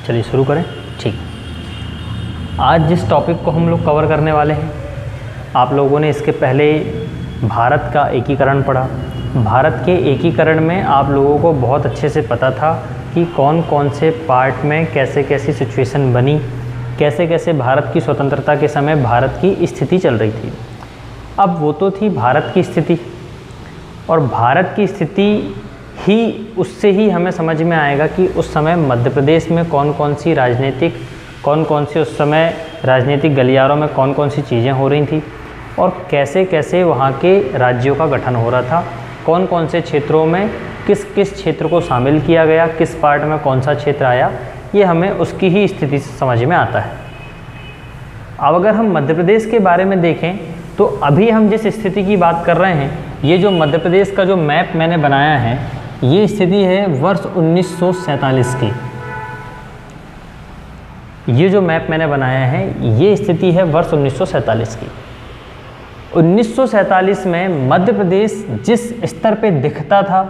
चलिए शुरू करें। ठीक, आज जिस टॉपिक को हम लोग कवर करने वाले हैं, आप लोगों ने इसके पहले भारत का एकीकरण पढ़ा। भारत के एकीकरण में आप लोगों को बहुत अच्छे से पता था कि कौन कौन से पार्ट में कैसे कैसी सिचुएशन बनी, कैसे कैसे भारत की स्वतंत्रता के समय भारत की स्थिति चल रही थी। अब वो तो थी भारत की स्थिति, और भारत की स्थिति ही उससे ही हमें समझ में आएगा कि उस समय मध्य प्रदेश में कौन कौन सी उस समय राजनीतिक गलियारों में कौन कौन सी चीज़ें हो रही थी, और कैसे कैसे वहाँ के राज्यों का गठन हो रहा था, कौन कौन से क्षेत्रों में किस किस क्षेत्र को शामिल किया गया, किस पार्ट में कौन सा क्षेत्र आया, ये हमें उसकी ही स्थिति से समझ में आता है। अब अगर हम मध्य प्रदेश के बारे में देखें तो अभी हम जिस स्थिति की बात कर रहे हैं, ये जो मध्य प्रदेश का जो मैप मैंने बनाया है, ये स्थिति है वर्ष 1947 की। ये जो मैप मैंने बनाया है, ये स्थिति है वर्ष 1947 की। 1947 में मध्य प्रदेश जिस स्तर पे दिखता था,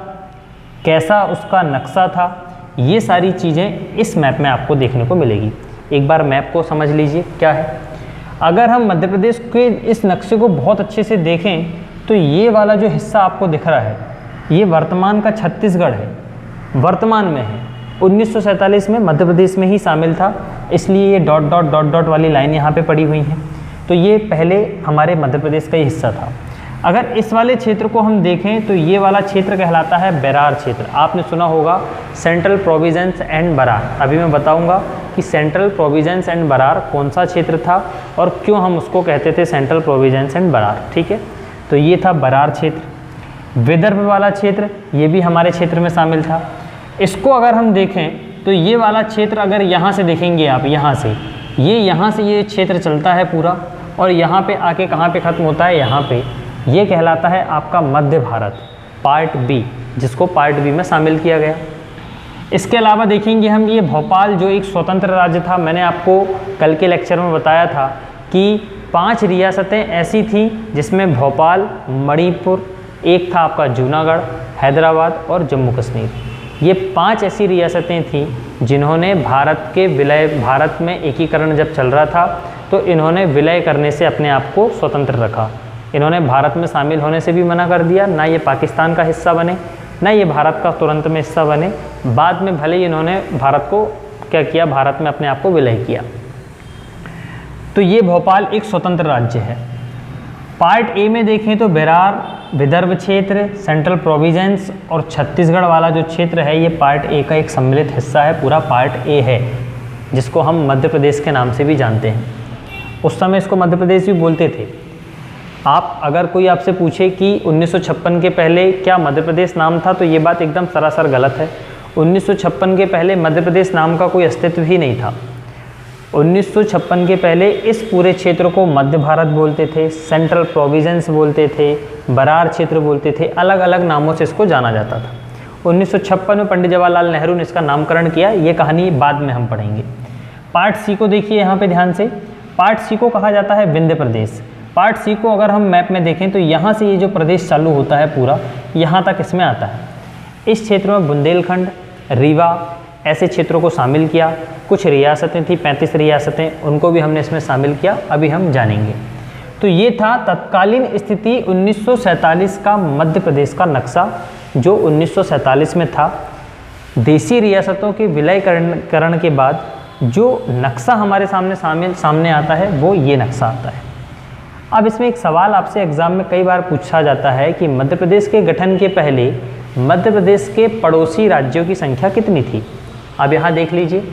कैसा उसका नक्शा था, ये सारी चीज़ें इस मैप में आपको देखने को मिलेगी। एक बार मैप को समझ लीजिए क्या है। अगर हम मध्य प्रदेश के इस नक्शे को बहुत अच्छे से देखें तो ये वाला जो हिस्सा आपको दिख रहा है, ये वर्तमान का छत्तीसगढ़ है, वर्तमान में है। 1947 में मध्य प्रदेश में ही शामिल था, इसलिए ये डॉट डॉट डॉट डॉट वाली लाइन यहाँ पे पड़ी हुई है। तो ये पहले हमारे मध्य प्रदेश का ही हिस्सा था। अगर इस वाले क्षेत्र को हम देखें तो ये वाला क्षेत्र कहलाता है बेरार क्षेत्र। आपने सुना होगा सेंट्रल प्रोविजंस एंड बरार। अभी मैं बताऊंगा कि सेंट्रल प्रोविजंस एंड बरार कौन सा क्षेत्र था और क्यों हम उसको कहते थे सेंट्रल प्रोविजंस एंड बरार। ठीक है, तो ये था बरार क्षेत्र। विदर्भ वाला क्षेत्र ये भी हमारे क्षेत्र में शामिल था। इसको अगर हम देखें तो ये वाला क्षेत्र, अगर यहाँ से देखेंगे आप, यहाँ से ये क्षेत्र चलता है पूरा, और यहाँ पे आके कहाँ पे ख़त्म होता है, यहाँ पे। ये कहलाता है आपका मध्य भारत, पार्ट बी, जिसको पार्ट बी में शामिल किया गया। इसके अलावा देखेंगे हम ये भोपाल, जो एक स्वतंत्र राज्य था। मैंने आपको कल के लेक्चर में बताया था कि 5 रियासतें ऐसी थीं जिसमें भोपाल, मणिपुर, एक था आपका जूनागढ़, हैदराबाद और जम्मू कश्मीर। ये 5 ऐसी रियासतें थीं जिन्होंने भारत में एकीकरण जब चल रहा था तो इन्होंने विलय करने से अपने आप को स्वतंत्र रखा। इन्होंने भारत में शामिल होने से भी मना कर दिया, ना ये पाकिस्तान का हिस्सा बने, ना ये भारत का तुरंत में हिस्सा बने। बाद में भले ही इन्होंने भारत को क्या किया, भारत में अपने आप को विलय किया। तो ये भोपाल एक स्वतंत्र राज्य है। पार्ट ए में देखें तो बेरार, विदर्भ क्षेत्र, सेंट्रल प्रोविजेंस और छत्तीसगढ़ वाला जो क्षेत्र है, ये पार्ट ए का एक सम्मिलित हिस्सा है, पूरा पार्ट ए है, जिसको हम मध्य प्रदेश के नाम से भी जानते हैं। उस समय इसको मध्य प्रदेश भी बोलते थे। आप अगर कोई आपसे पूछे कि 1956 के पहले क्या मध्य प्रदेश नाम था, तो ये बात एकदम सरासर गलत है। 1956 के पहले मध्य प्रदेश नाम का कोई अस्तित्व ही नहीं था। 1956 के पहले इस पूरे क्षेत्र को मध्य भारत बोलते थे, सेंट्रल प्रोविजेंस बोलते थे, बरार क्षेत्र बोलते थे, अलग अलग नामों से इसको जाना जाता था। 1956 में पंडित जवाहरलाल नेहरू ने इसका नामकरण किया। ये कहानी बाद में हम पढ़ेंगे। पार्ट सी को देखिए यहाँ पे ध्यान से। पार्ट सी को कहा जाता है विंध्य प्रदेश। पार्ट सी को अगर हम मैप में देखें तो यहाँ से ये जो प्रदेश चालू होता है पूरा, यहाँ तक इसमें आता है। इस क्षेत्र में बुंदेलखंड, रीवा ऐसे क्षेत्रों को शामिल किया। कुछ रियासतें थी, 35 रियासतें, उनको भी हमने इसमें शामिल किया, अभी हम जानेंगे। तो ये था तत्कालीन स्थिति 1947 का मध्य प्रदेश का नक्शा, जो 1947 में था। देशी रियासतों के विलयकरण के बाद जो नक्शा हमारे सामने आता है, वो ये नक्शा आता है। अब इसमें एक सवाल आपसे एग्ज़ाम में कई बार पूछा जाता है कि मध्य प्रदेश के गठन के पहले मध्य प्रदेश के पड़ोसी राज्यों की संख्या कितनी थी। अब यहाँ देख लीजिए,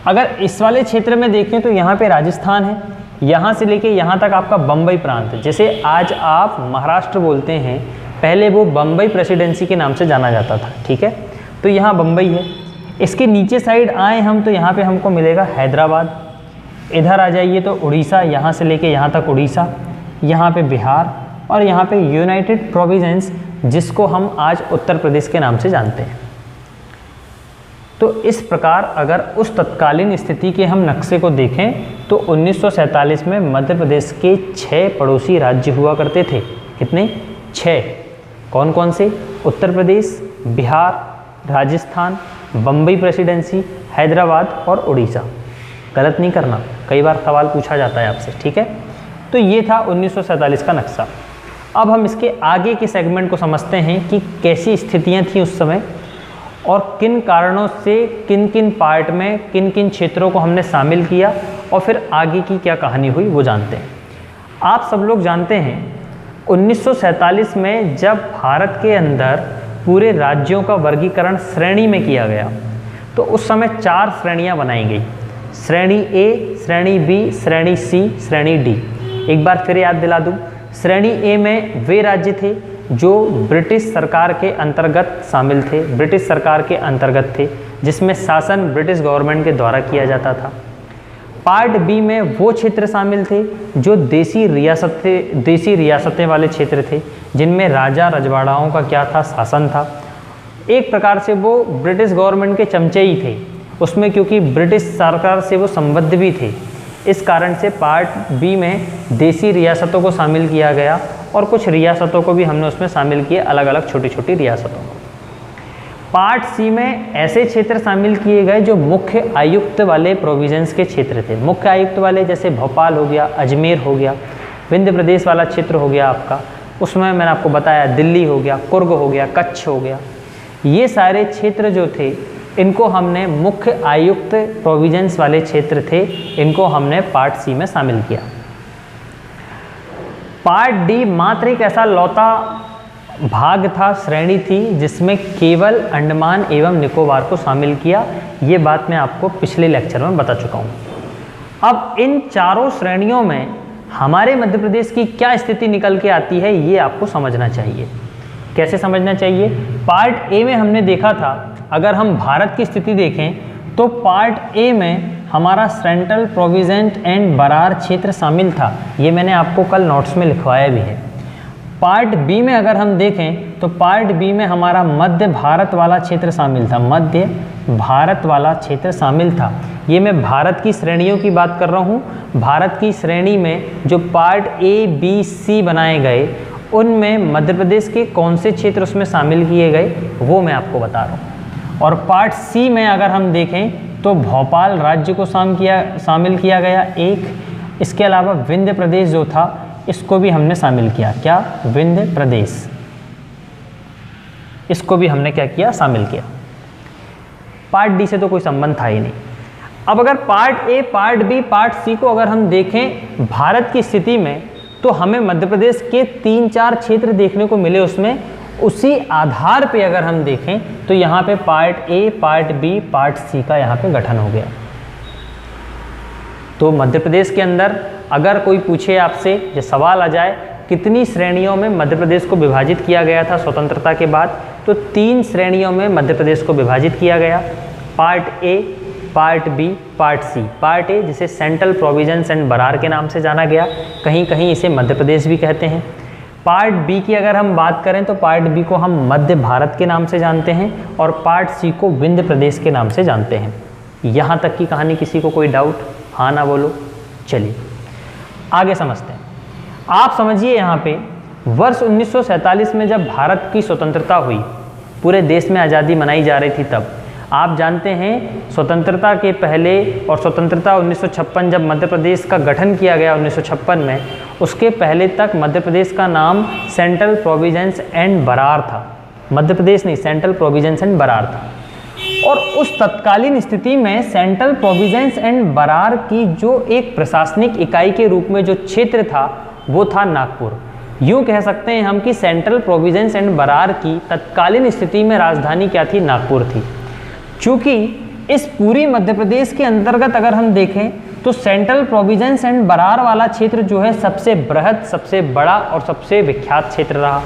अगर इस वाले क्षेत्र में देखें तो यहाँ पे राजस्थान है, यहाँ से लेके यहाँ तक आपका बम्बई प्रांत, जैसे आज आप महाराष्ट्र बोलते हैं, पहले वो बम्बई प्रेसिडेंसी के नाम से जाना जाता था। ठीक है, तो यहाँ बम्बई है। इसके नीचे साइड आए हम तो यहाँ पे हमको मिलेगा हैदराबाद। इधर आ जाइए तो उड़ीसा, यहाँ से लेके यहाँ तक उड़ीसा, यहाँ पे बिहार, और यहाँ पे यूनाइटेड प्रोविजेंस, जिसको हम आज उत्तर प्रदेश के नाम से जानते हैं। तो इस प्रकार अगर उस तत्कालीन स्थिति के हम नक्शे को देखें तो 1947 में मध्य प्रदेश के 6 पड़ोसी राज्य हुआ करते थे। कितने? 6। कौन कौन से? उत्तर प्रदेश, बिहार, राजस्थान, बम्बई प्रेसिडेंसी, हैदराबाद और उड़ीसा। गलत नहीं करना, कई बार सवाल पूछा जाता है आपसे, ठीक है। तो ये था 1947 का नक्शा। अब हम इसके आगे के सेगमेंट को समझते हैं कि कैसी स्थितियां थी उस समय और किन कारणों से किन किन पार्ट में किन किन क्षेत्रों को हमने शामिल किया और फिर आगे की क्या कहानी हुई वो जानते हैं। आप सब लोग जानते हैं 1947 में जब भारत के अंदर पूरे राज्यों का वर्गीकरण श्रेणी में किया गया तो उस समय 4 श्रेणियां बनाई गई, श्रेणी ए, श्रेणी बी, श्रेणी सी, श्रेणी डी। एक बार फिर याद दिला दूं, श्रेणी ए में वे राज्य थे जो ब्रिटिश सरकार के अंतर्गत शामिल थे, ब्रिटिश सरकार के अंतर्गत थे, जिसमें शासन ब्रिटिश गवर्नमेंट के द्वारा किया जाता था। पार्ट बी में वो क्षेत्र शामिल थे जो देसी रियासतें वाले क्षेत्र थे, जिनमें राजा रजवाड़ाओं का क्या था, शासन था। एक प्रकार से वो ब्रिटिश गवर्नमेंट के चमचे ही थे उसमें, क्योंकि ब्रिटिश सरकार से वो संबद्ध भी थे। इस कारण से पार्ट बी में देसी रियासतों को शामिल किया गया और कुछ रियासतों को भी हमने उसमें शामिल किए, अलग अलग छोटी छोटी रियासतों को। पार्ट सी में ऐसे क्षेत्र शामिल किए गए जो मुख्य आयुक्त वाले प्रोविजंस के क्षेत्र थे। मुख्य आयुक्त वाले जैसे भोपाल हो गया, अजमेर हो गया, विंध्य प्रदेश वाला क्षेत्र हो गया आपका, उसमें मैंने आपको बताया दिल्ली हो गया, कुर्ग हो गया, कच्छ हो गया। ये सारे क्षेत्र जो थे इनको हमने मुख्य आयुक्त प्रोविजंस वाले क्षेत्र थे, इनको हमने पार्ट सी में शामिल किया। पार्ट डी मात्र एक ऐसा लौता भाग था, श्रेणी थी, जिसमें केवल अंडमान एवं निकोबार को शामिल किया। ये बात मैं आपको पिछले लेक्चर में बता चुका हूँ। अब इन चारों श्रेणियों में हमारे मध्य प्रदेश की क्या स्थिति निकल के आती है ये आपको समझना चाहिए। कैसे समझना चाहिए? पार्ट ए में हमने देखा था, अगर हम भारत की स्थिति देखें तो पार्ट ए में हमारा सेंट्रल प्रोविडेंट एंड बरार क्षेत्र शामिल था। ये मैंने आपको कल नोट्स में लिखवाया भी है। पार्ट बी में अगर हम देखें तो पार्ट बी में हमारा मध्य भारत वाला क्षेत्र शामिल था, मध्य भारत वाला क्षेत्र शामिल था। ये मैं भारत की श्रेणियों की बात कर रहा हूँ। भारत की श्रेणी में जो पार्ट ए बी सी बनाए गए उनमें मध्य प्रदेश के कौन से क्षेत्र उसमें शामिल किए गए वो मैं आपको बता रहा हूँ। और पार्ट सी में अगर हम देखें तो भोपाल राज्य को शामिल किया गया एक। इसके अलावा विंध्य प्रदेश जो था इसको भी हमने शामिल किया। क्या? विंध्य प्रदेश, इसको भी हमने क्या किया? शामिल किया। पार्ट डी से तो कोई संबंध था ही नहीं। अब अगर part A, part B, part C को अगर हम देखें भारत की स्थिति में तो हमें मध्य प्रदेश के 3-4 क्षेत्र देखने को मिले उसमें। उसी आधार पे अगर हम देखें तो यहाँ पे part A, part B, part C का यहाँ पे गठन हो गया। तो मध्य प्रदेश के अंदर अगर कोई पूछे आपसे, ये सवाल आ जाए कितनी श्रेणियों में मध्य प्रदेश को विभाजित किया गया था स्वतंत्रता के बाद, तो 3 श्रेणियों में मध्य प्रदेश को विभाजित किया गया। Part A, part B, part C. Part A जिसे सेंट्रल प्रोविजंस एंड बरार के नाम से जाना गया, कहीं कहीं इसे मध्य प्रदेश भी कहते हैं। पार्ट बी की अगर हम बात करें तो पार्ट बी को हम मध्य भारत के नाम से जानते हैं और पार्ट सी को विंध्य प्रदेश के नाम से जानते हैं। यहाँ तक की कहानी किसी को कोई डाउट? हाँ ना बोलो। चलिए आगे समझते हैं। आप समझिए यहाँ पे वर्ष 1947 में जब भारत की स्वतंत्रता हुई, पूरे देश में आज़ादी मनाई जा रही थी, तब आप जानते हैं स्वतंत्रता के पहले और स्वतंत्रता 1956 जब मध्य प्रदेश का गठन किया गया 1956 में, उसके पहले तक मध्य प्रदेश का नाम सेंट्रल प्रोविजंस एंड बरार था। मध्य प्रदेश नहीं, सेंट्रल प्रोविजंस एंड बरार था। और उस तत्कालीन स्थिति में सेंट्रल प्रोविजंस एंड बरार की जो एक प्रशासनिक इकाई के रूप में जो क्षेत्र था वो था नागपुर। यूँ कह सकते हैं हम कि सेंट्रल प्रोविजंस एंड बरार की तत्कालीन स्थिति में राजधानी क्या थी? नागपुर थी। चूँकि इस पूरी मध्य प्रदेश के अंतर्गत अगर हम देखें तो सेंट्रल प्रोविजंस एंड बरार वाला क्षेत्र जो है सबसे बृहद, सबसे बड़ा और सबसे विख्यात क्षेत्र रहा।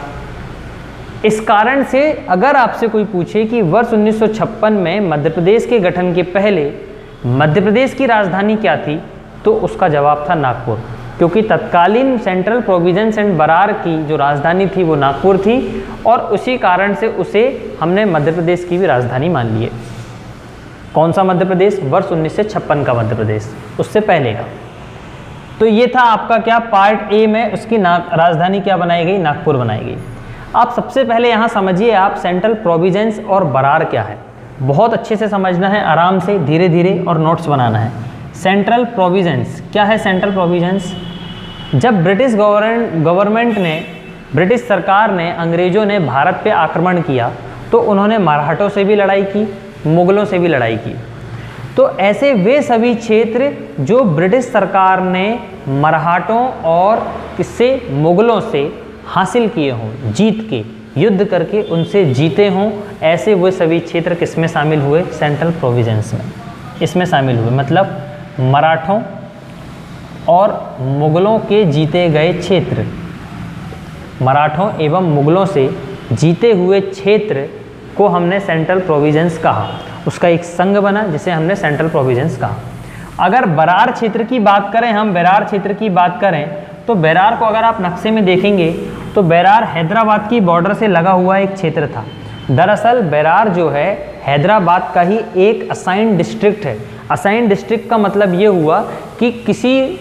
इस कारण से अगर आपसे कोई पूछे कि वर्ष 1956 में मध्य प्रदेश के गठन के पहले मध्य प्रदेश की राजधानी क्या थी, तो उसका जवाब था नागपुर, क्योंकि तत्कालीन सेंट्रल प्रोविजंस एंड बरार की जो राजधानी थी वो नागपुर थी और उसी कारण से उसे हमने मध्य प्रदेश की भी राजधानी मान ली है। कौन सा मध्य प्रदेश? वर्ष 1956 का मध्य प्रदेश, उससे पहले का। तो ये था आपका क्या? पार्ट ए में उसकी राजधानी क्या बनाई गई? नागपुर बनाई गई। आप सबसे पहले यहाँ समझिए आप सेंट्रल प्रोविजंस और बरार क्या है। बहुत अच्छे से समझना है, आराम से, धीरे धीरे, और नोट्स बनाना है। सेंट्रल प्रोविजंस क्या है? सेंट्रल प्रोविजंस, जब ब्रिटिश गवर्नमेंट ने, ब्रिटिश सरकार ने, अंग्रेज़ों ने भारत पे आक्रमण किया तो उन्होंने मराठों से भी लड़ाई की, मुग़लों से भी लड़ाई की। तो ऐसे वे सभी क्षेत्र जो ब्रिटिश सरकार ने मराठों और किससे, मुग़लों से हासिल किए हों, जीत के, युद्ध करके उनसे जीते हों, ऐसे वो सभी क्षेत्र किस में शामिल हुए? सेंट्रल प्रोविजंस में, इसमें शामिल हुए। मतलब मराठों और मुग़लों के जीते गए क्षेत्र, मराठों एवं मुग़लों से जीते हुए क्षेत्र को हमने सेंट्रल प्रोविजंस कहा। उसका एक संघ बना जिसे हमने सेंट्रल प्रोविजंस कहा। अगर बरार क्षेत्र की बात करें, हम बेरार क्षेत्र की बात करें, तो बेरार को अगर आप नक्शे में देखेंगे तो बेरार हैदराबाद की बॉर्डर से लगा हुआ एक क्षेत्र था। दरअसल बेरार जो है हैदराबाद का ही एक असाइंड डिस्ट्रिक्ट है। असाइंड डिस्ट्रिक्ट का मतलब ये हुआ कि किसी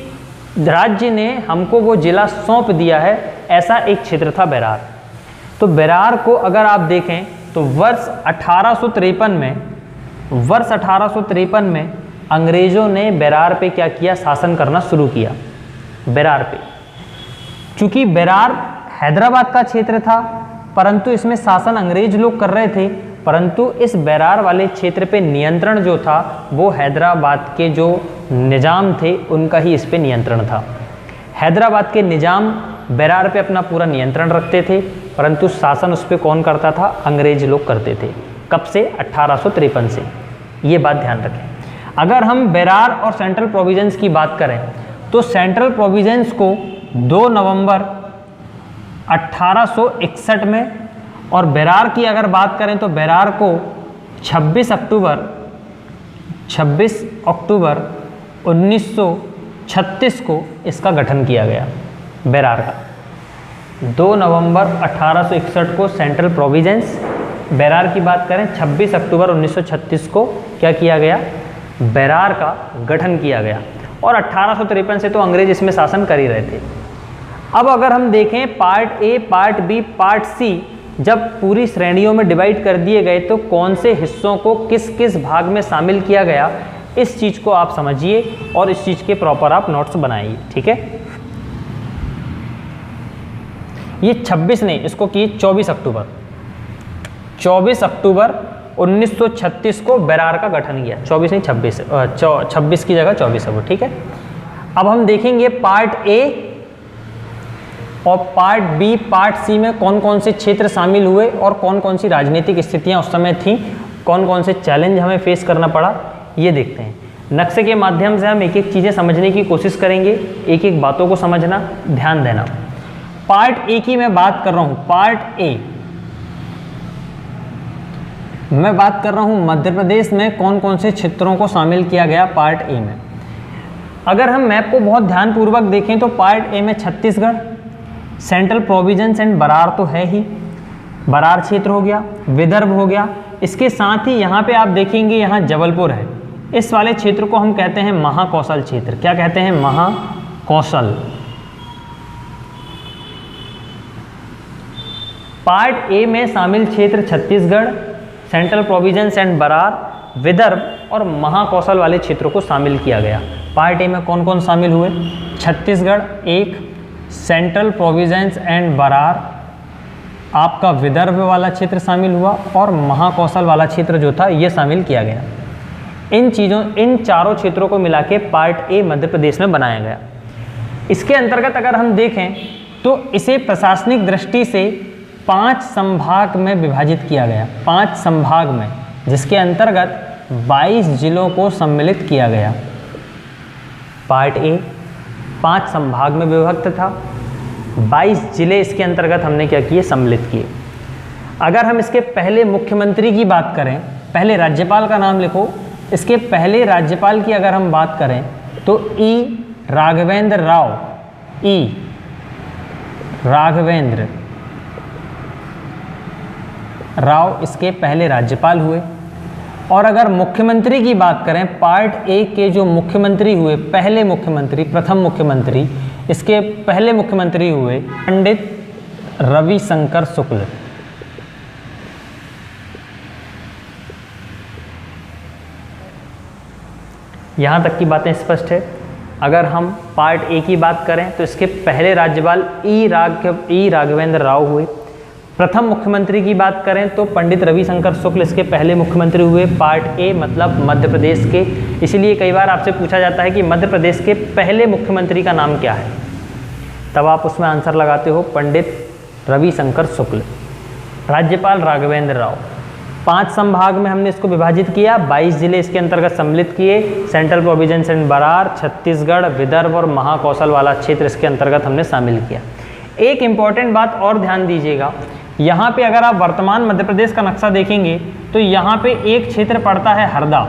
राज्य ने हमको वो जिला सौंप दिया है, ऐसा एक क्षेत्र था बेरार। तो बेरार को अगर आप देखें तो वर्ष 1853 में अंग्रेज़ों ने बेरार पे क्या किया? शासन करना शुरू किया बेरार पे। चूँकि बेरार हैदराबाद का क्षेत्र था, परंतु इसमें शासन अंग्रेज लोग कर रहे थे, परंतु इस बेरार वाले क्षेत्र पे नियंत्रण जो था वो हैदराबाद के जो निज़ाम थे उनका ही इस पे नियंत्रण था। हैदराबाद के निज़ाम बेरार पे अपना पूरा नियंत्रण रखते थे, परंतु शासन उस पर कौन करता था? अंग्रेज लोग करते थे। कब से? 1853 से। ये बात ध्यान रखें। अगर हम बेरार और सेंट्रल प्रोविजंस की बात करें तो सेंट्रल प्रोविजंस को 2 नवंबर 1861 में, और बेरार की अगर बात करें तो बेरार को 26 अक्टूबर 1936 को इसका गठन किया गया। बेरार का 2 नवंबर 1861 को सेंट्रल प्रोविजंस। बेरार की बात करें 26 अक्टूबर 1936 को क्या किया गया? बेरार का गठन किया गया। और 1853 से तो अंग्रेज इसमें शासन कर ही रहे थे। अब अगर हम देखें part A, part B, part C, जब पूरी श्रेणियों में डिवाइड कर दिए गए तो कौन से हिस्सों को किस किस भाग में शामिल किया गया, इस चीज़ को आप समझिए और इस चीज़ के प्रॉपर आप नोट्स बनाइए। ठीक है, ये 26 नहीं, इसको किए 24 अक्टूबर 1936 को बेरार का गठन किया। 24 नहीं 26, 26 की जगह 24 है वो। ठीक है, अब हम देखेंगे पार्ट ए और पार्ट बी, पार्ट सी में कौन कौन से क्षेत्र शामिल हुए और कौन कौन सी राजनीतिक स्थितियां उस समय थी, कौन कौन से चैलेंज हमें फेस करना पड़ा, ये देखते हैं। नक्शे के माध्यम से हम एक एक चीज़ें समझने की कोशिश करेंगे, एक एक बातों को समझना, ध्यान देना। पार्ट ए की मैं बात कर रहा हूँ। पार्ट ए मैं बात कर रहा हूँ मध्य प्रदेश में कौन कौन से क्षेत्रों को शामिल किया गया पार्ट ए में। अगर हम मैप को बहुत ध्यानपूर्वक देखें तो पार्ट ए में Chhattisgarh, central provinces and Berar तो है ही, बरार क्षेत्र हो गया, विदर्भ हो गया। इसके साथ ही यहाँ पे आप देखेंगे यहाँ जबलपुर है। इस वाले क्षेत्र को हम कहते हैं महाकौशल क्षेत्र। क्या कहते हैं? महाकौशल। पार्ट ए में शामिल क्षेत्र Chhattisgarh, central provinces and Berar, Vidarbha और महाकौशल वाले क्षेत्रों को शामिल किया गया। पार्ट ए में कौन कौन शामिल हुए? छत्तीसगढ़ एक, सेंट्रल प्रोविजंस एंड बरार, आपका विदर्भ वाला क्षेत्र शामिल हुआ और महाकौशल वाला क्षेत्र जो था ये शामिल किया गया। इन चारों क्षेत्रों को मिला के पार्ट ए मध्य प्रदेश में बनाया गया। इसके अंतर्गत अगर हम देखें तो इसे प्रशासनिक दृष्टि से 5 संभाग में विभाजित किया गया। 5 संभाग में, जिसके अंतर्गत 22 जिलों को सम्मिलित किया गया। पार्ट ए 5 संभाग में विभक्त था, 22 जिले इसके अंतर्गत हमने क्या किए? सम्मिलित किए। अगर हम इसके पहले मुख्यमंत्री की बात करें, पहले राज्यपाल का नाम लिखो। इसके पहले राज्यपाल की अगर हम बात करें तो ई राघवेंद्र राव, ई राघवेंद्र राव इसके पहले राज्यपाल हुए। और अगर मुख्यमंत्री की बात करें, पार्ट ए के जो मुख्यमंत्री हुए, पहले मुख्यमंत्री, प्रथम मुख्यमंत्री, इसके पहले मुख्यमंत्री हुए पंडित रविशंकर शुक्ल। यहाँ तक की बातें स्पष्ट है। अगर हम पार्ट ए की बात करें तो इसके पहले राज्यपाल ई राघवेंद्र राव हुए। प्रथम मुख्यमंत्री की बात करें तो पंडित रविशंकर शुक्ल इसके पहले मुख्यमंत्री हुए। पार्ट ए मतलब मध्य प्रदेश के, इसलिए कई बार आपसे पूछा जाता है कि मध्य प्रदेश के पहले मुख्यमंत्री का नाम क्या है, तब आप उसमें आंसर लगाते हो पंडित रविशंकर शुक्ल। राज्यपाल राघवेंद्र राव। 5 संभाग में हमने इसको विभाजित किया, 22 जिले इसके अंतर्गत सम्मिलित किए। Central province and Berar, Chhattisgarh, Vidarbha और महाकौशल वाला क्षेत्र इसके अंतर्गत हमने शामिल किया। एक इम्पॉर्टेंट बात और ध्यान दीजिएगा, यहाँ पे अगर आप वर्तमान मध्य प्रदेश का नक्शा देखेंगे तो यहाँ पे एक क्षेत्र पड़ता है हरदा।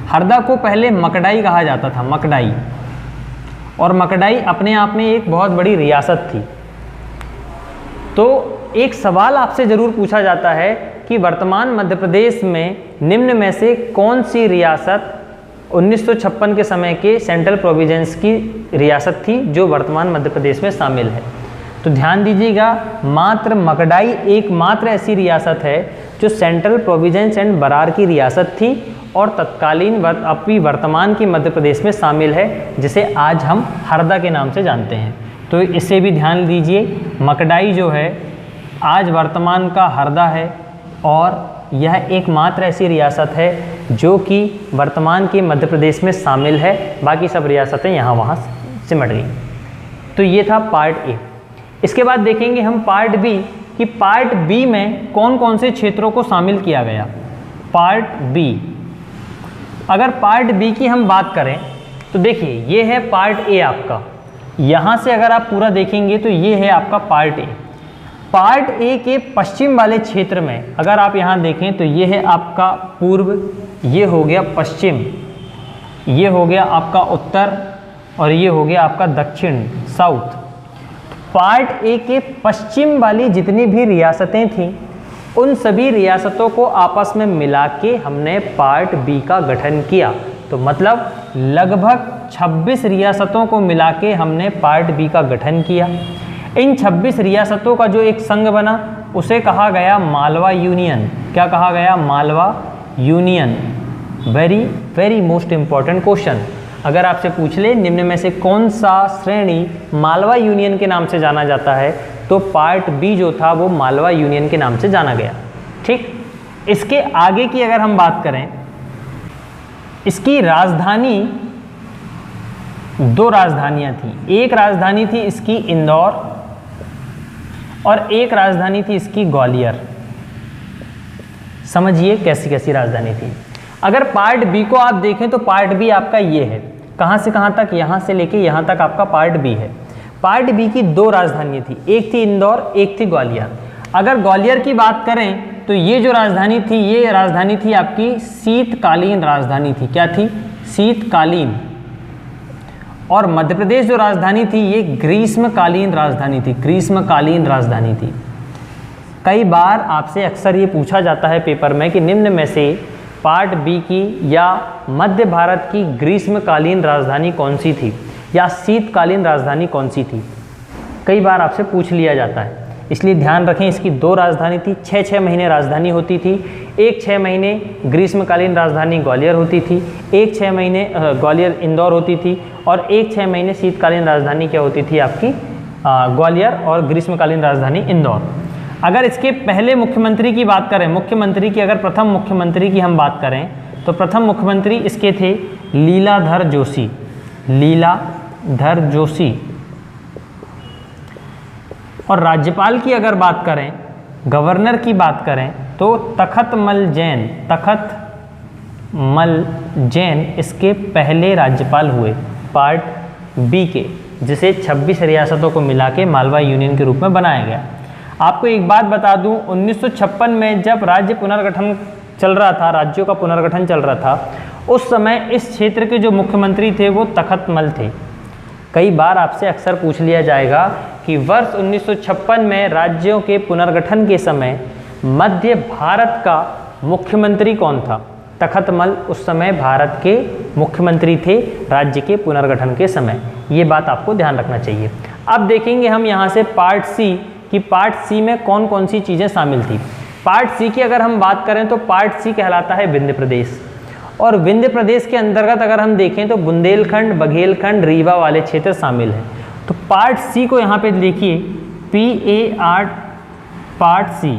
हरदा को पहले मकड़ाई कहा जाता था, मकड़ाई, और मकड़ाई अपने आप में एक बहुत बड़ी रियासत थी। तो एक सवाल आपसे ज़रूर पूछा जाता है कि वर्तमान मध्य प्रदेश में निम्न में से कौन सी रियासत 1956 के समय के सेंट्रल प्रोविंस की रियासत थी जो वर्तमान मध्य प्रदेश में शामिल है। तो ध्यान दीजिएगा, मात्र मकड़ाई एकमात्र ऐसी रियासत है जो सेंट्रल प्रोविंस एंड बरार की रियासत थी और तत्कालीन अभी वर्तमान की मध्य प्रदेश में शामिल है, जिसे आज हम हरदा के नाम से जानते हैं। तो इसे भी ध्यान दीजिए, मकड़ाई जो है आज वर्तमान का हरदा है और यह एकमात्र ऐसी रियासत है जो कि वर्तमान के मध्य प्रदेश में शामिल है, बाकी सब रियासतें यहाँ वहाँ सिमट गई। तो ये था पार्ट ए। इसके बाद देखेंगे हम पार्ट बी कि पार्ट बी में कौन कौन से क्षेत्रों को शामिल किया गया। पार्ट बी, अगर पार्ट बी की हम बात करें तो देखिए ये है पार्ट ए आपका, यहाँ से अगर आप पूरा देखेंगे तो ये है आपका पार्ट ए। पार्ट ए के पश्चिम वाले क्षेत्र में अगर आप यहाँ देखें तो ये है आपका पूर्व, ये हो गया पश्चिम, ये हो गया आपका उत्तर और ये हो गया आपका दक्षिण, साउथ। पार्ट ए के पश्चिम वाली जितनी भी रियासतें थीं उन सभी रियासतों को आपस में मिला के हमने पार्ट बी का गठन किया। तो मतलब लगभग 26 रियासतों को मिला के हमने पार्ट बी का गठन किया। इन 26 रियासतों का जो एक संघ बना उसे कहा गया मालवा यूनियन। क्या कहा गया? Malwa union. Very very most important question, अगर आपसे पूछ ले निम्न में से कौन सा श्रेणी मालवा यूनियन के नाम से जाना जाता है, तो पार्ट बी जो था वो मालवा यूनियन के नाम से जाना गया। ठीक, इसके आगे की अगर हम बात करें, इसकी राजधानी, 2 राजधानियां थी। एक राजधानी थी इसकी इंदौर और एक राजधानी थी इसकी ग्वालियर। समझिए कैसी कैसी राजधानी थी। अगर पार्ट बी को आप देखें तो पार्ट बी आपका ये है, कहाँ से कहाँ तक, यहाँ से लेके यहाँ तक आपका पार्ट बी है। पार्ट बी की 2 राजधानियाँ थी, एक थी इंदौर, एक थी ग्वालियर। अगर ग्वालियर की बात करें तो ये जो राजधानी थी, ये राजधानी थी आपकी शीतकालीन राजधानी थी। क्या थी? शीतकालीन। और मध्य प्रदेश जो राजधानी थी ये ग्रीष्मकालीन राजधानी थी, ग्रीष्मकालीन राजधानी थी। कई बार आपसे अक्सर ये पूछा जाता है पेपर में कि निम्न में से पार्ट बी की या मध्य भारत की ग्रीष्मकालीन राजधानी कौन सी थी या शीतकालीन राजधानी कौन सी थी, कई बार आपसे पूछ लिया जाता है। इसलिए ध्यान रखें, इसकी 2 राजधानी थी, 6-6 महीने राजधानी होती थी। एक 6 महीने ग्रीष्मकालीन राजधानी ग्वालियर होती थी, एक 6 महीने ग्वालियर इंदौर होती थी और एक 6 महीने शीतकालीन राजधानी क्या होती थी आपकी ग्वालियर और ग्रीष्मकालीन राजधानी इंदौर। अगर इसके पहले मुख्यमंत्री की बात करें, मुख्यमंत्री की अगर प्रथम मुख्यमंत्री की हम बात करें तो प्रथम मुख्यमंत्री इसके थे लीलाधर जोशी, लीलाधर जोशी। और राज्यपाल की अगर बात करें, गवर्नर की बात करें तो तखतमल जैन, तखतमल जैन इसके पहले राज्यपाल हुए पार्ट बी के, जिसे 26 रियासतों को मिला के मालवा यूनियन के रूप में बनाया गया। आपको एक बात बता दूं, 1956 में जब राज्य पुनर्गठन चल रहा था, राज्यों का पुनर्गठन चल रहा था, उस समय इस क्षेत्र के जो मुख्यमंत्री थे वो तखतमल थे। कई बार आपसे अक्सर पूछ लिया जाएगा कि वर्ष 1956 में राज्यों के पुनर्गठन के समय मध्य भारत का मुख्यमंत्री कौन था? तखतमल उस समय भारत के मुख्यमंत्री थे राज्य के पुनर्गठन के समय। ये बात आपको ध्यान रखना चाहिए। अब देखेंगे हम यहाँ से पार्ट सी कि पार्ट सी में कौन कौन सी चीज़ें शामिल थी। पार्ट सी की अगर हम बात करें तो पार्ट सी कहलाता है विंध्य प्रदेश और विंध्य प्रदेश के अंतर्गत अगर हम देखें तो बुंदेलखंड, बघेलखंड, रीवा वाले क्षेत्र शामिल हैं। तो पार्ट सी को यहाँ पे देखिए, PAR part C,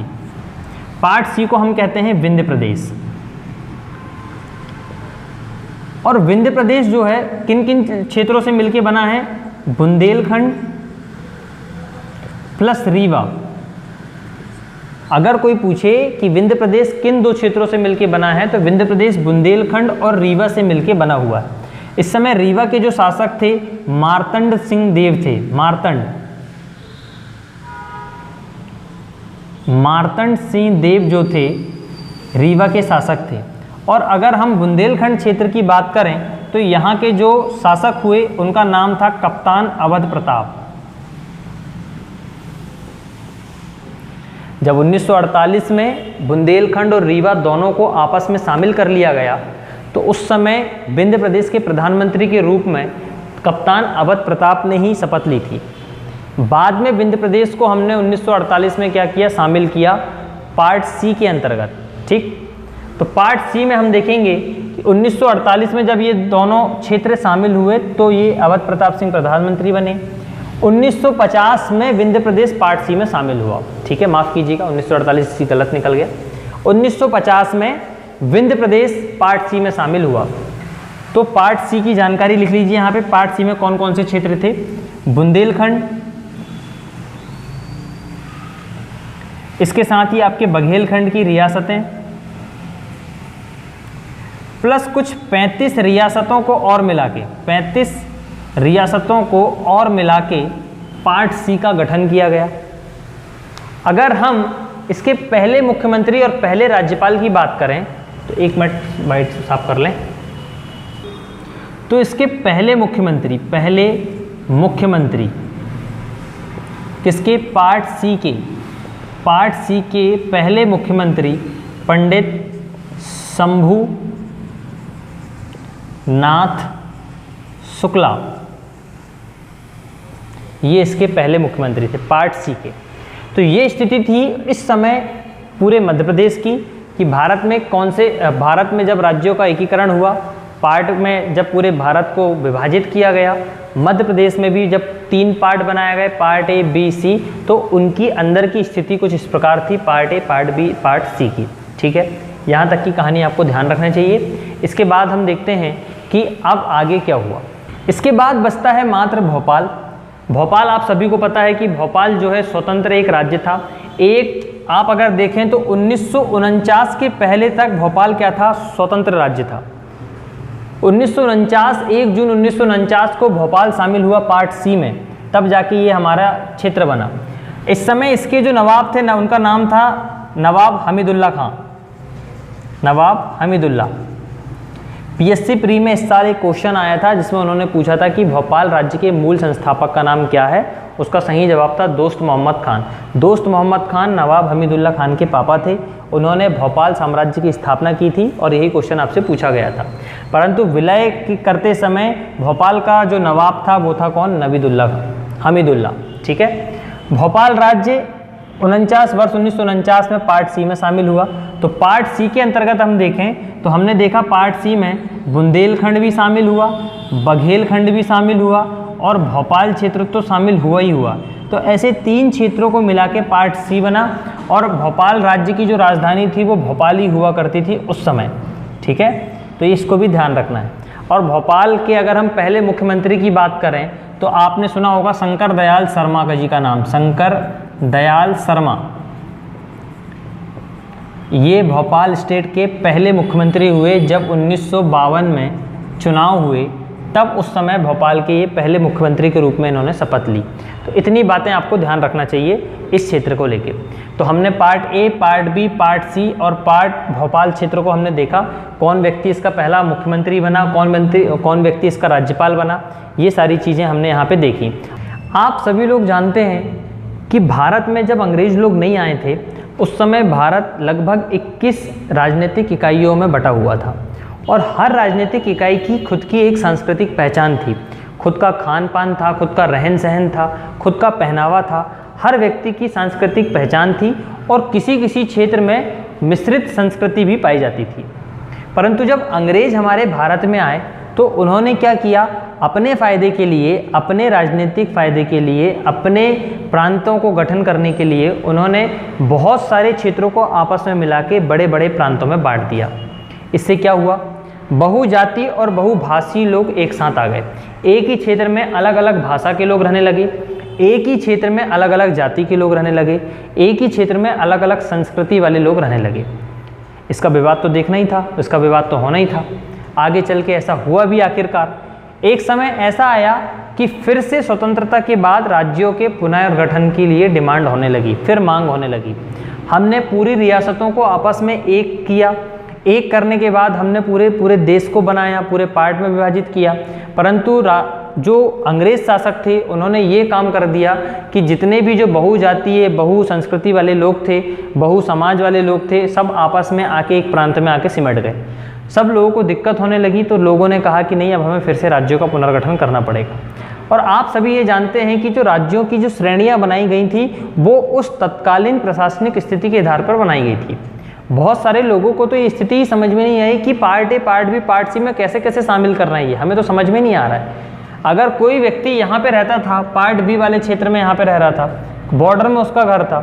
part C को हम कहते हैं विंध्य प्रदेश। और विंध्य प्रदेश जो है किन किन क्षेत्रों से मिलके बना है? बुंदेलखंड प्लस रीवा। अगर कोई पूछे कि विंध्य प्रदेश किन दो क्षेत्रों से मिलके बना है, तो विंध्य प्रदेश बुंदेलखंड और रीवा से मिलके बना हुआ है। इस समय रीवा के जो शासक थे मार्तंड सिंह देव थे। मार्तंड सिंह देव जो थे रीवा के शासक थे। और अगर हम बुंदेलखंड क्षेत्र की बात करें तो यहाँ के जो शासक हुए उनका नाम था कप्तान अवध प्रताप। जब 1948 में बुंदेलखंड और रीवा दोनों को आपस में शामिल कर लिया गया तो उस समय विंध्य प्रदेश के प्रधानमंत्री के रूप में कप्तान अवध प्रताप ने ही शपथ ली थी। बाद में विंध्य प्रदेश को हमने 1948 में क्या किया? शामिल किया पार्ट सी के अंतर्गत। ठीक, तो पार्ट सी में हम देखेंगे कि 1948 में जब ये दोनों क्षेत्र शामिल हुए तो ये अवध प्रताप सिंह प्रधानमंत्री बने। 1950 में विंध्य प्रदेश पार्ट सी में शामिल हुआ। ठीक है, माफ़ कीजिएगा, 1948 सी गलत निकल गया। 1950 में विंध्य प्रदेश पार्ट सी में शामिल हुआ। तो पार्ट सी की जानकारी लिख लीजिए यहाँ पे। पार्ट सी में कौन कौन से क्षेत्र थे? बुंदेलखंड, इसके साथ ही आपके बघेलखंड की रियासतें, प्लस कुछ 35 रियासतों को और मिला के, 35 रियासतों को और मिला के पार्ट सी का गठन किया गया। अगर हम इसके पहले मुख्यमंत्री और पहले राज्यपाल की बात करें तो एक मिनट वाइट साफ कर लें। तो इसके पहले मुख्यमंत्री किसके? पार्ट सी के पहले मुख्यमंत्री पंडित शंभू नाथ शुक्ला, ये इसके पहले मुख्यमंत्री थे पार्ट सी के। तो ये स्थिति थी इस समय पूरे मध्य प्रदेश की कि भारत में जब राज्यों का एकीकरण हुआ, पार्ट में जब पूरे भारत को विभाजित किया गया, मध्य प्रदेश में भी जब 3 पार्ट बनाए गए, पार्ट ए, बी, सी, तो उनकी अंदर की स्थिति कुछ इस प्रकार थी, part A, part B, part C की। ठीक है, यहाँ तक की कहानी आपको ध्यान रखना चाहिए। इसके बाद हम देखते हैं कि अब आगे क्या हुआ। इसके बाद बचता है मात्र भोपाल। भोपाल आप सभी को पता है कि भोपाल जो है स्वतंत्र एक राज्य था। एक आप अगर देखें तो 1949 के पहले तक भोपाल क्या था? स्वतंत्र राज्य था। 1949 1 जून 1949 को भोपाल शामिल हुआ पार्ट सी में, तब जाके ये हमारा क्षेत्र बना। इस समय इसके जो नवाब थे ना, उनका नाम था नवाब हमीदुल्ला खां। नवाब हमीदुल्ला। PSC प्री में इस साल एक क्वेश्चन आया था जिसमें उन्होंने पूछा था कि भोपाल राज्य के मूल संस्थापक का नाम क्या है? उसका सही जवाब था दोस्त मोहम्मद खान। दोस्त मोहम्मद खान नवाब हमीदुल्ला खान के पापा थे। उन्होंने भोपाल साम्राज्य की स्थापना की थी और यही क्वेश्चन आपसे पूछा गया था। परंतु विलय करते समय भोपाल का जो नवाब था वो था कौन? हमीदुल्ला। ठीक है, भोपाल राज्य 1949 में पार्ट सी में शामिल हुआ। तो पार्ट सी के अंतर्गत हम देखें तो हमने देखा पार्ट सी में बुंदेलखंड भी शामिल हुआ, बघेलखंड भी शामिल हुआ और भोपाल क्षेत्र तो शामिल हुआ ही हुआ। तो ऐसे 3 क्षेत्रों को मिला के पार्ट सी बना और भोपाल राज्य की जो राजधानी थी वो भोपाल ही हुआ करती थी उस समय। ठीक है, तो इसको भी ध्यान रखना है। और भोपाल के अगर हम पहले मुख्यमंत्री की बात करें तो आपने सुना होगा शंकर दयाल शर्मा का जी का नाम, शंकर दयाल शर्मा। ये भोपाल स्टेट के पहले मुख्यमंत्री हुए जब 1952 में चुनाव हुए, तब उस समय भोपाल के ये पहले मुख्यमंत्री के रूप में इन्होंने शपथ ली। तो इतनी बातें आपको ध्यान रखना चाहिए इस क्षेत्र को लेके। तो हमने part A, part B, part C और पार्ट भोपाल क्षेत्र को हमने देखा, कौन व्यक्ति इसका पहला मुख्यमंत्री बना, कौन व्यक्ति इसका राज्यपाल बना, ये सारी चीज़ें हमने यहाँ पे देखी। आप सभी लोग जानते हैं कि भारत में जब अंग्रेज लोग नहीं आए थे उस समय भारत लगभग 21 राजनीतिक इकाइयों में बटा हुआ था और हर राजनीतिक इकाई की खुद की एक सांस्कृतिक पहचान थी। खुद का खान पान था, खुद का रहन सहन था, खुद का पहनावा था। हर व्यक्ति की सांस्कृतिक पहचान थी और किसी किसी क्षेत्र में मिश्रित संस्कृति भी पाई जाती थी। परंतु जब अंग्रेज हमारे भारत में आए तो उन्होंने क्या किया, अपने फ़ायदे के लिए, अपने राजनीतिक फ़ायदे के लिए, अपने प्रांतों को गठन करने के लिए उन्होंने बहुत सारे क्षेत्रों को आपस में मिला के बड़े बड़े प्रांतों में बांट दिया। इससे क्या हुआ, बहुजाति और बहुभाषी लोग एक साथ आ गए। एक ही क्षेत्र में अलग अलग भाषा के लोग रहने लगे, एक ही क्षेत्र में अलग अलग जाति के लोग रहने लगे, एक ही क्षेत्र में अलग अलग संस्कृति वाले लोग रहने लगे। इसका विवाद तो देखना ही था, इसका विवाद तो होना ही था। आगे चल के ऐसा हुआ भी आखिरकार। एक समय ऐसा आया कि फिर से स्वतंत्रता के बाद राज्यों के पुनर्गठन के लिए डिमांड होने लगी, फिर मांग होने लगी। हमने पूरी रियासतों को आपस में एक किया, एक करने के बाद हमने पूरे देश को बनाया, पूरे पार्ट में विभाजित किया। परंतु जो अंग्रेज शासक थे उन्होंने ये काम कर दिया कि जितने भी जो बहुजातीय बहु संस्कृति वाले लोग थे, बहु समाज वाले लोग थे, सब आपस में आके एक प्रांत में आके सिमट गए। सब लोगों को दिक्कत होने लगी तो लोगों ने कहा कि नहीं, अब हमें फिर से राज्यों का पुनर्गठन करना पड़ेगा। और आप सभी ये जानते हैं कि जो राज्यों की जो श्रेणियाँ बनाई गई थी वो उस तत्कालीन प्रशासनिक स्थिति के आधार पर बनाई गई थी। बहुत सारे लोगों को तो ये स्थिति ही समझ में नहीं आई कि part A, part B, part C में कैसे कैसे शामिल करना है, ये हमें तो समझ में नहीं आ रहा है। अगर कोई व्यक्ति यहाँ पे रहता था, पार्ट बी वाले क्षेत्र में यहाँ पे रह रहा था, बॉर्डर में उसका घर था,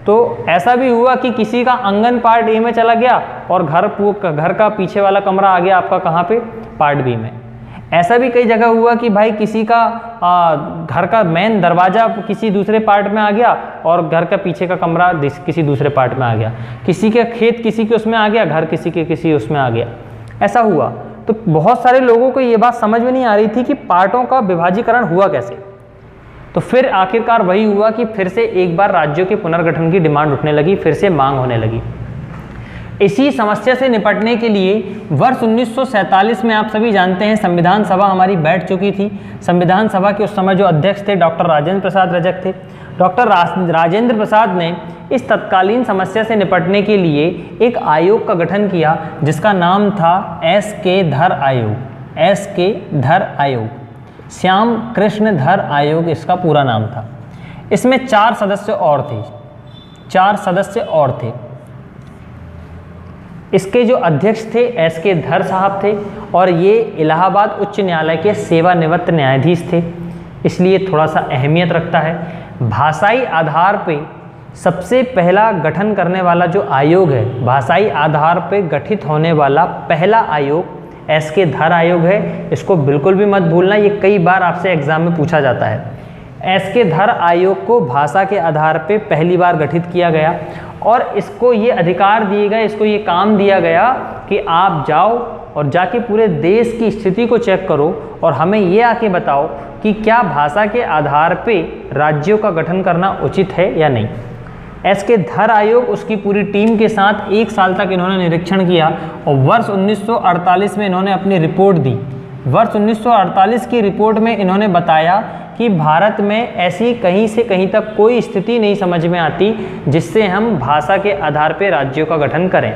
तो ऐसा भी हुआ कि किसी का आंगन पार्ट ए में चला गया और घर का पीछे वाला कमरा आ गया आपका कहाँ पे, पार्ट बी में। ऐसा भी कई जगह हुआ कि भाई किसी का घर का मेन दरवाज़ा किसी दूसरे पार्ट में आ गया और घर का पीछे का कमरा किसी दूसरे पार्ट में आ गया, किसी के खेत किसी के उसमें आ गया, घर किसी के किसी उसमें आ गया, ऐसा हुआ। तो बहुत सारे लोगों को ये बात समझ में नहीं आ रही थी कि पार्टों का विभाजीकरण हुआ कैसे। तो फिर आखिरकार वही हुआ कि फिर से एक बार राज्यों के पुनर्गठन की डिमांड उठने लगी, फिर से मांग होने लगी। इसी समस्या से निपटने के लिए वर्ष 1947 में आप सभी जानते हैं संविधान सभा हमारी बैठ चुकी थी। संविधान सभा के उस समय जो अध्यक्ष थे डॉक्टर राजेंद्र प्रसाद रजक थे। डॉक्टर राजेंद्र प्रसाद ने इस तत्कालीन समस्या से निपटने के लिए एक आयोग का गठन किया जिसका नाम था एस.के. धर आयोग। एस.के. धर आयोग, श्याम कृष्ण धर आयोग इसका पूरा नाम था। इसमें 4 सदस्य और थे, 4 सदस्य और थे। इसके जो अध्यक्ष थे एस.के. धर साहब थे और ये इलाहाबाद उच्च न्यायालय के सेवानिवृत्त न्यायाधीश थे, इसलिए थोड़ा सा अहमियत रखता है। भाषाई आधार पे सबसे पहला गठन करने वाला जो आयोग है, भाषाई आधार पे गठित होने वाला पहला आयोग एस.के. धर आयोग है। इसको बिल्कुल भी मत भूलना, ये कई बार आपसे एग्जाम में पूछा जाता है। एस.के. धर आयोग को भाषा के आधार पे पहली बार गठित किया गया और इसको ये अधिकार दिए गए, इसको ये काम दिया गया कि आप जाओ और जाके पूरे देश की स्थिति को चेक करो और हमें ये आके बताओ कि क्या भाषा के आधार पे राज्यों का गठन करना उचित है या नहीं। एस.के. धर आयोग उसकी पूरी टीम के साथ 1 साल तक इन्होंने निरीक्षण किया और वर्ष 1948 में इन्होंने अपनी रिपोर्ट दी। वर्ष 1948 की रिपोर्ट में इन्होंने बताया कि भारत में ऐसी कहीं से कहीं तक कोई स्थिति नहीं समझ में आती जिससे हम भाषा के आधार पर राज्यों का गठन करें।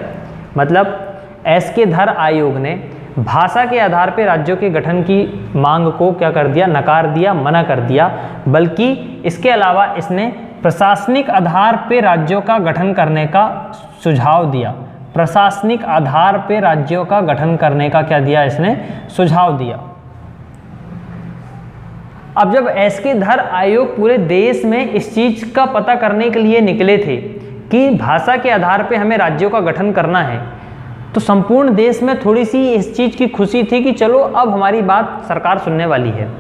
मतलब एस.के. धर आयोग ने भाषा के आधार पर राज्यों के गठन की मांग को क्या कर दिया, नकार दिया, मना कर दिया। बल्कि इसके अलावा इसने प्रशासनिक आधार पर राज्यों का गठन करने का सुझाव दिया। प्रशासनिक आधार पर राज्यों का गठन करने का क्या दिया, इसने सुझाव दिया। अब जब एस.के. धर आयोग पूरे देश में इस चीज़ का पता करने के लिए निकले थे कि भाषा के आधार पर हमें राज्यों का गठन करना है, तो संपूर्ण देश में थोड़ी सी इस चीज़ की खुशी थी कि चलो अब हमारी बात सरकार सुनने वाली है।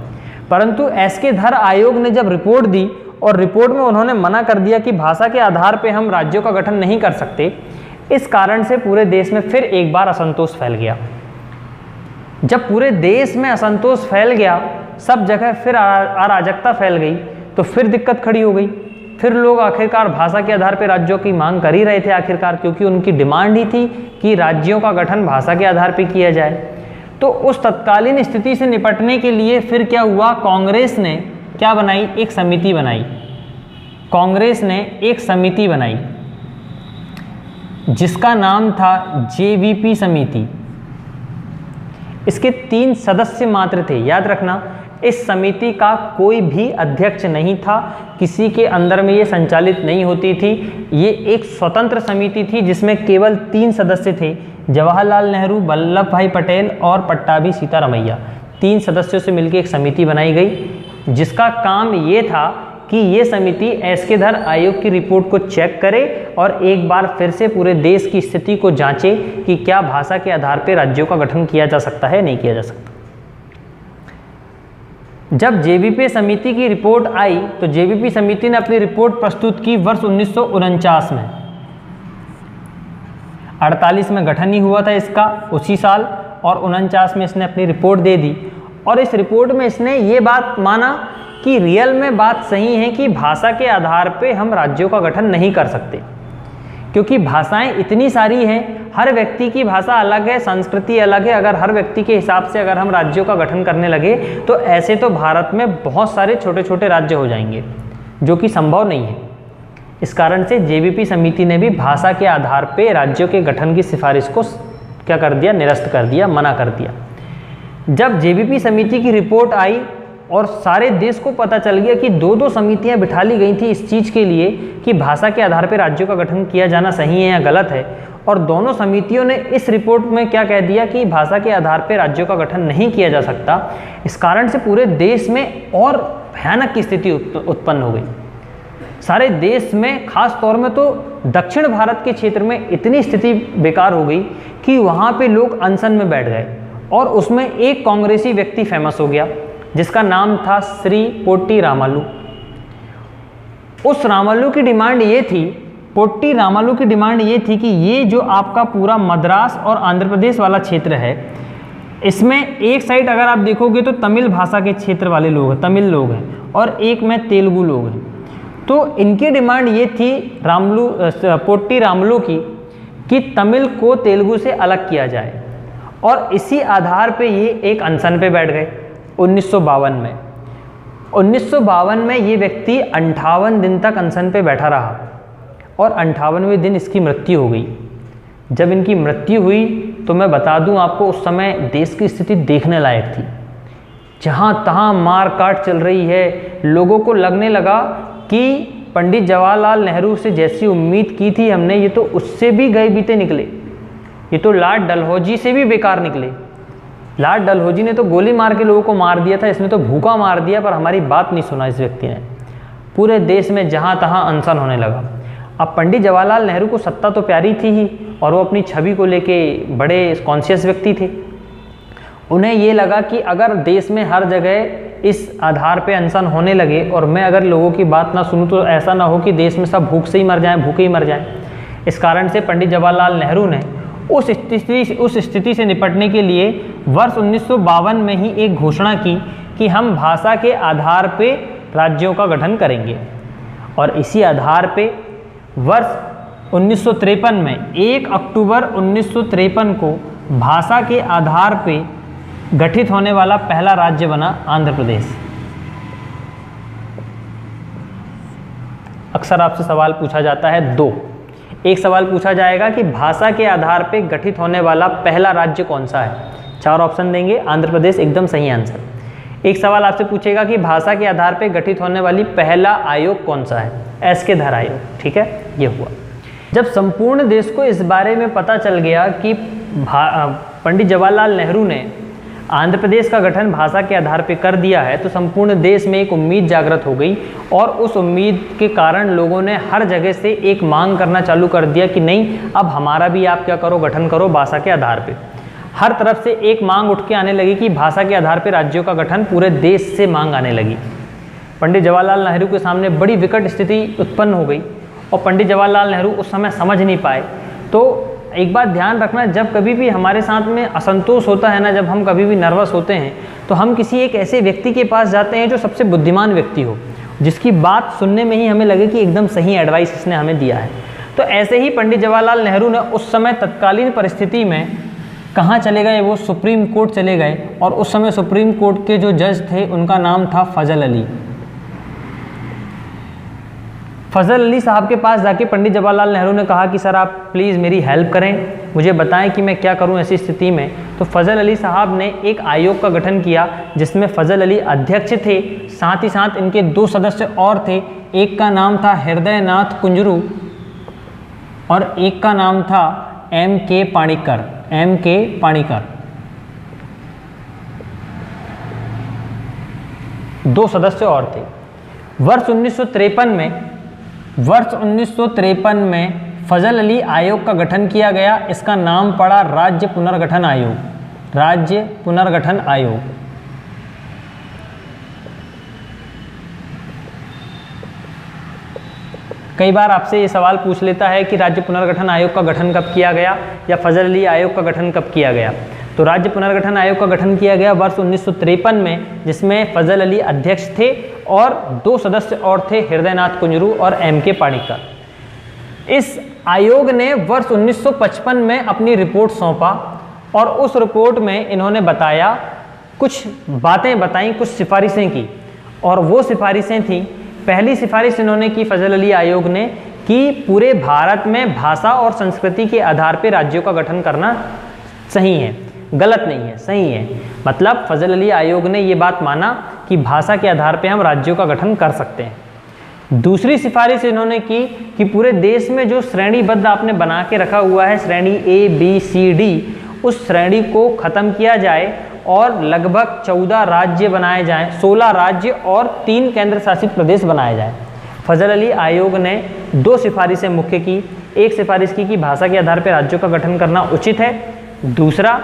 परंतु एस.के. धर आयोग ने जब रिपोर्ट दी और रिपोर्ट में उन्होंने मना कर दिया कि भाषा के आधार पर हम राज्यों का गठन नहीं कर सकते, इस कारण से पूरे देश में फिर एक बार असंतोष फैल गया। जब पूरे देश में असंतोष फैल गया, सब जगह फिर अराजकता फैल गई, तो फिर दिक्कत खड़ी हो गई। फिर लोग आखिरकार भाषा के आधार पर राज्यों की मांग कर ही रहे थे आखिरकार, क्योंकि उनकी डिमांड ही थी कि राज्यों का गठन भाषा के आधार पर किया जाए। तो उस तत्कालीन स्थिति से निपटने के लिए फिर क्या हुआ, कांग्रेस ने क्या बनाई, एक समिति बनाई। कांग्रेस ने एक समिति बनाई जिसका नाम था जे.वी.पी. समिति। इसके 3 सदस्य मात्र थे, याद रखना इस समिति का कोई भी अध्यक्ष नहीं था, किसी के अंदर में ये संचालित नहीं होती थी। ये एक स्वतंत्र समिति थी जिसमें केवल 3 सदस्य थे, जवाहरलाल नेहरू, वल्लभ भाई पटेल और पट्टाभी सीतारमैया। 3 सदस्यों से मिलकर एक समिति बनाई गई जिसका काम ये था कि ये समिति एसके धर आयोग की रिपोर्ट को चेक करे और एक बार फिर से पूरे देश की स्थिति को जांचे कि क्या भाषा के आधार पर राज्यों का गठन किया जा सकता है, नहीं किया जा सकता। जब जेबीपी समिति की रिपोर्ट आई तो जेबीपी समिति ने अपनी रिपोर्ट प्रस्तुत की वर्ष 1949 में। 48 में गठन ही हुआ था इसका उसी साल, और 49 में इसने अपनी रिपोर्ट दे दी। और इस रिपोर्ट में इसने ये बात माना कि रियल में बात सही है कि भाषा के आधार पे हम राज्यों का गठन नहीं कर सकते, क्योंकि भाषाएं इतनी सारी हैं, हर व्यक्ति की भाषा अलग है, संस्कृति अलग है। अगर हर व्यक्ति के हिसाब से अगर हम राज्यों का गठन करने लगे तो ऐसे तो भारत में बहुत सारे छोटे छोटे राज्य हो जाएंगे, जो कि संभव नहीं है। इस कारण से जेबीपी समिति ने भी भाषा के आधार पर राज्यों के गठन की सिफारिश को क्या कर दिया, निरस्त कर दिया, मना कर दिया। जब जेबीपी समिति की रिपोर्ट आई और सारे देश को पता चल गया कि 2-2 समितियां बिठा ली गई थी इस चीज़ के लिए कि भाषा के आधार पर राज्यों का गठन किया जाना सही है या गलत है, और दोनों समितियों ने इस रिपोर्ट में क्या कह दिया कि भाषा के आधार पर राज्यों का गठन नहीं किया जा सकता। इस कारण से पूरे देश में और भयानक की स्थिति उत्पन्न हो गई। सारे देश में, खास तौर में तो दक्षिण भारत के क्षेत्र में इतनी स्थिति बेकार हो गई कि वहाँ पे लोग अनशन में बैठ गए, और उसमें एक कांग्रेसी व्यक्ति फेमस हो गया जिसका नाम था श्री पोट्टी रामालू। उस रामालू की डिमांड ये थी, पोट्टी रामालू की डिमांड ये थी कि ये जो आपका पूरा मद्रास और आंध्र प्रदेश वाला क्षेत्र है, इसमें एक साइड अगर आप देखोगे तो तमिल भाषा के क्षेत्र वाले लोग हैं, तमिल लोग हैं, और एक में तेलुगु लोग हैं। तो इनकी डिमांड ये थी पोट्टी रामालू की कि तमिल को तेलुगु से अलग किया जाए, और इसी आधार पे ये एक अनशन पे बैठ गए 1952 में। 1952 में ये व्यक्ति 58 दिन तक अनशन पे बैठा रहा, और 58वें दिन इसकी मृत्यु हो गई। जब इनकी मृत्यु हुई तो मैं बता दूं आपको, उस समय देश की स्थिति देखने लायक थी। जहाँ तहाँ मार काट चल रही है, लोगों को लगने लगा कि पंडित जवाहरलाल नेहरू से जैसी उम्मीद की थी हमने, ये तो उससे भी गए बीते निकले, ये तो लॉर्ड डलहौजी से भी बेकार निकले। लॉर्ड डलहौजी ने तो गोली मार के लोगों को मार दिया था, इसने तो भूखा मार दिया, पर हमारी बात नहीं सुना इस व्यक्ति ने। पूरे देश में जहाँ तहाँ अनशन होने लगा। अब पंडित जवाहरलाल नेहरू को सत्ता तो प्यारी थी ही, और वो अपनी छवि को लेके बड़े कॉन्शियस व्यक्ति थे। उन्हें ये लगा कि अगर देश में हर जगह इस आधार पे अनशन होने लगे और मैं अगर लोगों की बात ना सुनूं तो ऐसा ना हो कि देश में सब भूख से ही मर जाएं, भूखे ही मर जाएं। इस कारण से पंडित जवाहरलाल नेहरू ने उस स्थिति से निपटने के लिए वर्ष 1952 में ही एक घोषणा की कि हम भाषा के आधार पे राज्यों का गठन करेंगे। और इसी आधार पे वर्ष 1953 में 1 अक्टूबर 1953 को भाषा के आधार पे गठित होने वाला पहला राज्य बना आंध्र प्रदेश। अक्सर आपसे सवाल पूछा जाता है दो। एक सवाल पूछा जाएगा कि भाषा के आधार पे गठित होने वाला पहला राज्य कौन सा है। 4 ऑप्शन देंगे, आंध्र प्रदेश एकदम सही आंसर। एक सवाल आपसे पूछेगा कि भाषा के आधार पे गठित होने वाली पहला आयोग कौन सा है, एसके धर आयोग। ठीक है, ये हुआ। जब संपूर्ण देश को इस बारे में पता चल गया कि पंडित जवाहरलाल नेहरू ने आंध्र प्रदेश का गठन भाषा के आधार पर कर दिया है, तो संपूर्ण देश में एक उम्मीद जागृत हो गई, और उस उम्मीद के कारण लोगों ने हर जगह से एक मांग करना चालू कर दिया कि नहीं, अब हमारा भी आप क्या करो, गठन करो भाषा के आधार पे। हर तरफ से एक मांग उठ के आने लगी कि भाषा के आधार पर राज्यों का गठन, पूरे देश से मांग आने लगी। पंडित जवाहरलाल नेहरू के सामने बड़ी विकट स्थिति उत्पन्न हो गई, और पंडित जवाहरलाल नेहरू उस समय समझ नहीं पाए। तो एक बात ध्यान रखना, जब कभी भी हमारे साथ में असंतोष होता है ना, जब हम कभी भी नर्वस होते हैं, तो हम किसी एक ऐसे व्यक्ति के पास जाते हैं जो सबसे बुद्धिमान व्यक्ति हो, जिसकी बात सुनने में ही हमें लगे कि एकदम सही एडवाइस इसने हमें दिया है। तो ऐसे ही पंडित जवाहरलाल नेहरू ने उस समय तत्कालीन परिस्थिति में कहाँ चले गए, वो सुप्रीम कोर्ट चले गए, और उस समय सुप्रीम कोर्ट के जो जज थे उनका नाम था फजल अली। फजल अली साहब के पास जाके पंडित जवाहरलाल नेहरू ने कहा कि सर आप प्लीज़ मेरी हेल्प करें, मुझे बताएं कि मैं क्या करूं ऐसी स्थिति में। तो फजल अली साहब ने एक आयोग का गठन किया जिसमें फजल अली अध्यक्ष थे, साथ ही साथ इनके 2 सदस्य और थे। एक का नाम था हृदयनाथ कुंजरू और एक का नाम था M.K. पाणिक्कर। M.K. पाणिक्कर 2 सदस्य और थे। वर्ष 1953 में फजल अली आयोग का गठन किया गया। इसका नाम पड़ा राज्य पुनर्गठन आयोग। राज्य पुनर्गठन आयोग। कई बार आपसे ये सवाल पूछ लेता है कि राज्य पुनर्गठन आयोग का गठन कब किया गया या फजल अली आयोग का गठन कब किया गया। तो राज्य पुनर्गठन आयोग का गठन किया गया वर्ष 1953 में, जिसमें फजल अली अध्यक्ष थे और 2 सदस्य और थे, हृदयनाथ कुंजरू और M.K. पाणिक्कर। इस आयोग ने वर्ष 1955 में अपनी रिपोर्ट सौंपा और उस रिपोर्ट में इन्होंने बताया, कुछ बातें बताई, कुछ सिफारिशें की। और वो सिफारिशें थीं, पहली सिफारिश इन्होंने की फजल अली आयोग ने कि पूरे भारत में भाषा और संस्कृति के आधार पर राज्यों का गठन करना सही है, गलत नहीं है, सही है। मतलब फजल अली आयोग ने ये बात माना कि भाषा के आधार पर हम राज्यों का गठन कर सकते हैं। दूसरी सिफारिश इन्होंने की कि पूरे देश में जो श्रेणीबद्ध आपने बना के रखा हुआ है, श्रेणी ABCD, उस श्रेणी को ख़त्म किया जाए और लगभग 14 राज्य बनाए जाएं, 16 राज्य और 3 केंद्र शासित प्रदेश बनाए जाएं। फजल अली आयोग ने 2 सिफारिशें मुख्य की। एक सिफारिश की कि भाषा के आधार पर राज्यों का गठन करना उचित है। दूसरा,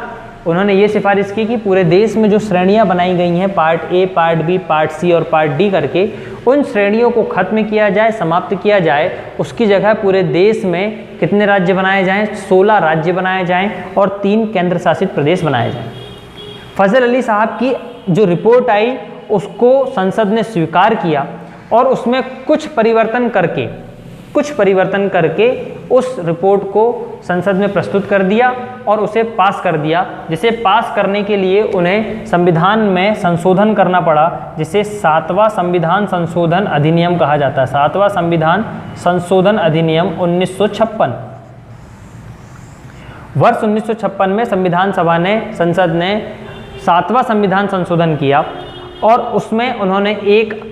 उन्होंने ये सिफारिश की कि पूरे देश में जो श्रेणियां बनाई गई हैं, part A, part B, part C और पार्ट D करके, उन श्रेणियों को खत्म किया जाए, समाप्त किया जाए। उसकी जगह पूरे देश में कितने राज्य बनाए जाएं? 16 राज्य बनाए जाएं और 3 केंद्र शासित प्रदेश बनाए जाएं। फजल अली साहब की जो रिपोर्ट आई उसको संसद ने स्वीकार किया और उसमें कुछ परिवर्तन करके उस रिपोर्ट को संसद में प्रस्तुत कर दिया और उसे पास कर दिया, जिसे पास करने के लिए उन्हें संविधान में संशोधन करना पड़ा, जिसे 7वां संविधान संशोधन अधिनियम कहा जाता है। 7वां संविधान संशोधन अधिनियम 1956। वर्ष 1956 में संसद ने 7वां संविधान संशोधन किया और उसमें उन्होंने एक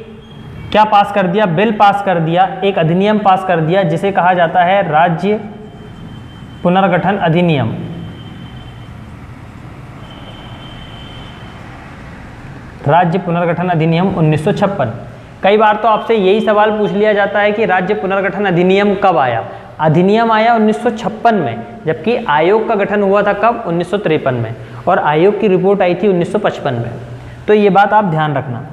क्या पास कर दिया? बिल पास कर दिया, एक अधिनियम पास कर दिया जिसे कहा जाता है राज्य पुनर्गठन अधिनियम। राज्य पुनर्गठन अधिनियम 1956। कई बार तो आपसे यही सवाल पूछ लिया जाता है कि राज्य पुनर्गठन अधिनियम कब आया। अधिनियम आया 1956 में, जबकि आयोग का गठन हुआ था कब? 1953 में, और आयोग की रिपोर्ट आई थी 1955 में। तो ये बात आप ध्यान रखना।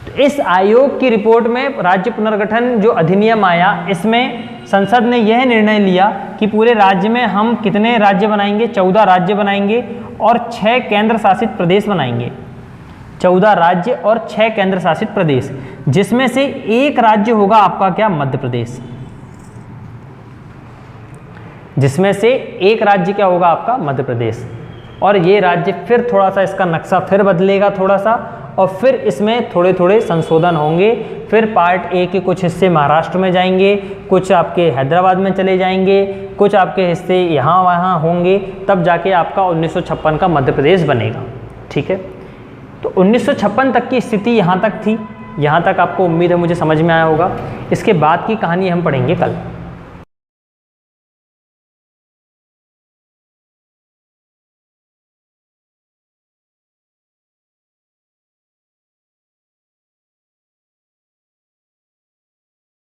तो इस आयोग की रिपोर्ट में राज्य पुनर्गठन जो अधिनियम आया, इसमें संसद ने यह निर्णय लिया कि पूरे राज्य में हम कितने राज्य बनाएंगे? 14 राज्य बनाएंगे और 6 केंद्र शासित प्रदेश बनाएंगे। 14 राज्य और 6 केंद्र शासित प्रदेश, जिसमें से एक राज्य होगा आपका क्या? मध्य प्रदेश। जिसमें से एक राज्य क्या होगा आपका? मध्य प्रदेश। और ये राज्य फिर थोड़ा सा इसका नक्शा फिर बदलेगा थोड़ा सा, और फिर इसमें थोड़े थोड़े संशोधन होंगे। फिर पार्ट A के कुछ हिस्से महाराष्ट्र में जाएंगे, कुछ आपके हैदराबाद में चले जाएंगे, कुछ आपके हिस्से यहाँ वहाँ होंगे, तब जाके आपका 1956 का मध्य प्रदेश बनेगा। ठीक है, तो 1956 तक की स्थिति यहाँ तक थी। यहाँ तक आपको उम्मीद है मुझे समझ में आया होगा। इसके बाद की कहानी हम पढ़ेंगे कल।